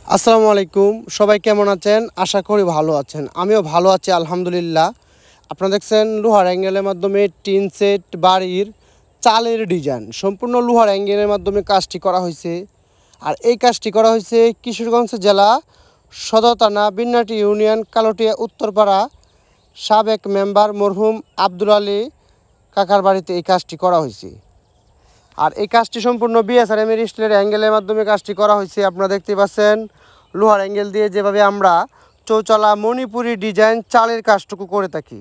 আসসালামু আলাইকুম। সবাই কেমন আছেন? আশা করি ভালো আছেন। আমিও ভালো আছি আলহামদুলিল্লাহ। আপনারা দেখছেন লোহার অ্যাঙ্গেলের মাধ্যমে টিন সেট বাড়ির চালের ডিজাইন সম্পূর্ণ লোহার অ্যাঙ্গেলের মাধ্যমে কাজটি করা হয়েছে। আর এই কাজটি করা হয়েছে কিশোরগঞ্জ জেলা সদর থানা বিন্নাটি ইউনিয়ন কালোটিয়া উত্তরপাড়া সাবেক মেম্বার মরহুম আব্দুল আলী কাকার বাড়িতে এই কাজটি করা হয়েছে। আর এই কাজটি সম্পূর্ণ বিএসআরএম এর স্টিলের অ্যাঙ্গেলের মাধ্যমে কাজটি করা হয়েছে। আপনারা দেখতে পাচ্ছেন লোহার অ্যাঙ্গেল দিয়ে যেভাবে আমরা চৌচালা মণিপুরি ডিজাইন চালের কাজটুকু করে থাকি।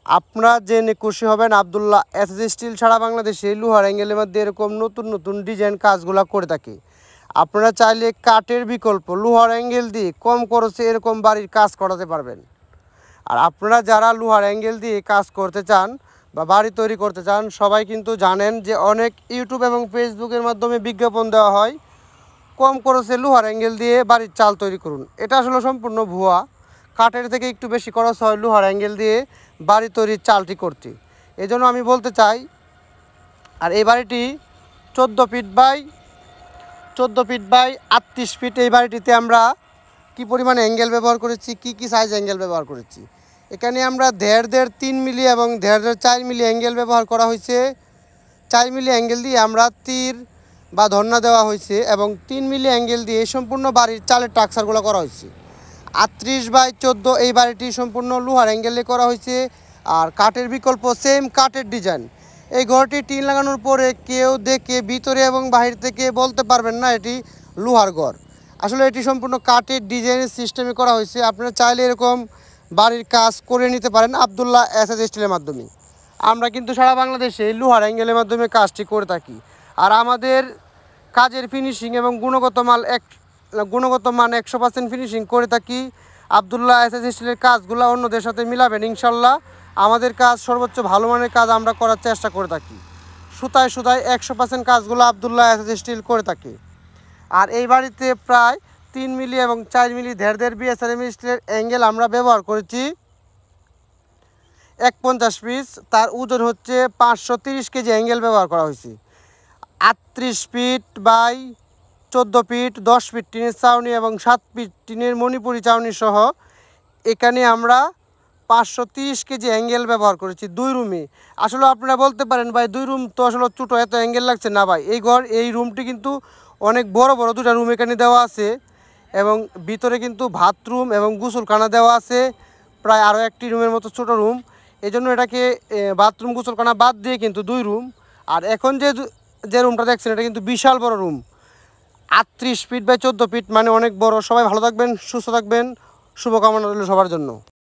আপনারা জেনে খুশি হবেন আবদুল্লাহ এসএস স্টিল সারা বাংলাদেশে লোহার অ্যাঙ্গেলের মধ্যে এরকম নতুন নতুন ডিজাইন কাজগুলো করে থাকি। আপনারা চাইলে কাঠের বিকল্প লোহার অ্যাঙ্গেল দিয়ে কম খরচে এরকম বাড়ির কাজ করাতে পারবেন। আর আপনারা যারা লোহার অ্যাঙ্গেল দিয়ে কাজ করতে চান বা বাড়ি তৈরি করতে চান সবাই কিন্তু জানেন যে অনেক ইউটিউব এবং ফেসবুকের মাধ্যমে বিজ্ঞাপন দেওয়া হয় কম খরচে লোহার অ্যাঙ্গেল দিয়ে বাড়ির চাল তৈরি করুন। এটা আসলে সম্পূর্ণ ভুয়া। কাঠের থেকে একটু বেশি খরচ হয় লোহার অ্যাঙ্গেল দিয়ে বাড়ি তৈরির চালটি করতে। এই জন্য আমি বলতে চাই, আর এই বাড়িটি 14 ফিট বাই 38 ফিট। এই বাড়িটিতে আমরা কি পরিমাণে অ্যাঙ্গেল ব্যবহার করেছি, কি সাইজ অ্যাঙ্গেল ব্যবহার করেছি। এখানে আমরা 1.5 3 মিলি এবং 1.5 4 মিলি অ্যাঙ্গেল ব্যবহার করা হয়েছে। 4 মিলি অ্যাঙ্গেল দিয়ে আমরা তীর বা ধন্না দেওয়া হয়েছে এবং 3 মিলি অ্যাঙ্গেল দিয়ে সম্পূর্ণ বাড়ির চালের টাকসারগুলো করা হয়েছে। 38/14 এই বাড়িটি সম্পূর্ণ লোহার অ্যাঙ্গেলে করা হয়েছে। আর কাঠের বিকল্প সেম কাঠের ডিজাইন। এই ঘরটি টিন লাগানোর পরে কেউ দেখে ভিতরে এবং বাহির থেকে বলতে পারবেন না এটি লোহার ঘর। আসলে এটি সম্পূর্ণ কাঠের ডিজাইনের সিস্টেমে করা হয়েছে। আপনারা চাইলে এরকম বাড়ির কাজ করে নিতে পারেন আবদুল্লাহ এসএস স্টিলের মাধ্যমে। আমরা কিন্তু সারা বাংলাদেশে লোহার অ্যাঙ্গেলের মাধ্যমে কাজটি করে থাকি। আর আমাদের কাজের ফিনিশিং এবং গুণগত মান 100% ফিনিশিং করে থাকি। আবদুল্লাহ এসএস স্টিলের কাজগুলো অন্যদের সাথে মিলাবেন ইনশাল্লাহ। আমাদের কাজ সর্বোচ্চ ভালো মানের কাজ আমরা করার চেষ্টা করে থাকি। সুতায় 100% কাজগুলো আবদুল্লাহ এসএস স্টিল করে থাকি। আর এই বাড়িতে প্রায় 3 মিলি এবং 4 মিলি 1.5 বিএসআরএম স্টিলের অ্যাঙ্গেল আমরা ব্যবহার করেছি 150 পিস। তার ওজন হচ্ছে 530 কেজি অ্যাঙ্গেল ব্যবহার করা হয়েছে। 38 ফিট বাই 14 ফিট 10 ফিট টিনের ছাউনি এবং 7 ফিট টিনের মণিপুরি ছাউনি সহ এখানে আমরা 530 কেজি অ্যাঙ্গেল ব্যবহার করেছি 2 রুমে। আসলে আপনারা বলতে পারেন ভাই 2 রুম তো আসলে ছোটো, এত অ্যাঙ্গেল লাগছে না ভাই। এই রুমটি কিন্তু অনেক বড় 2টা রুম এখানে দেওয়া আছে এবং ভিতরে কিন্তু বাথরুম এবং গোসলখানা দেওয়া আছে প্রায় আরও একটি রুমের মতো ছোটো রুম। এই জন্য এটাকে বাথরুম গোসলখানা বাদ দিয়ে কিন্তু 2 রুম। আর এখন যে রুমটা দেখছেন এটা কিন্তু বিশাল বড় রুম, 38 ফিট বাই 14 ফিট, মানে অনেক বড়। সবাই ভালো থাকবেন, সুস্থ থাকবেন, শুভকামনা রইল সবার জন্য।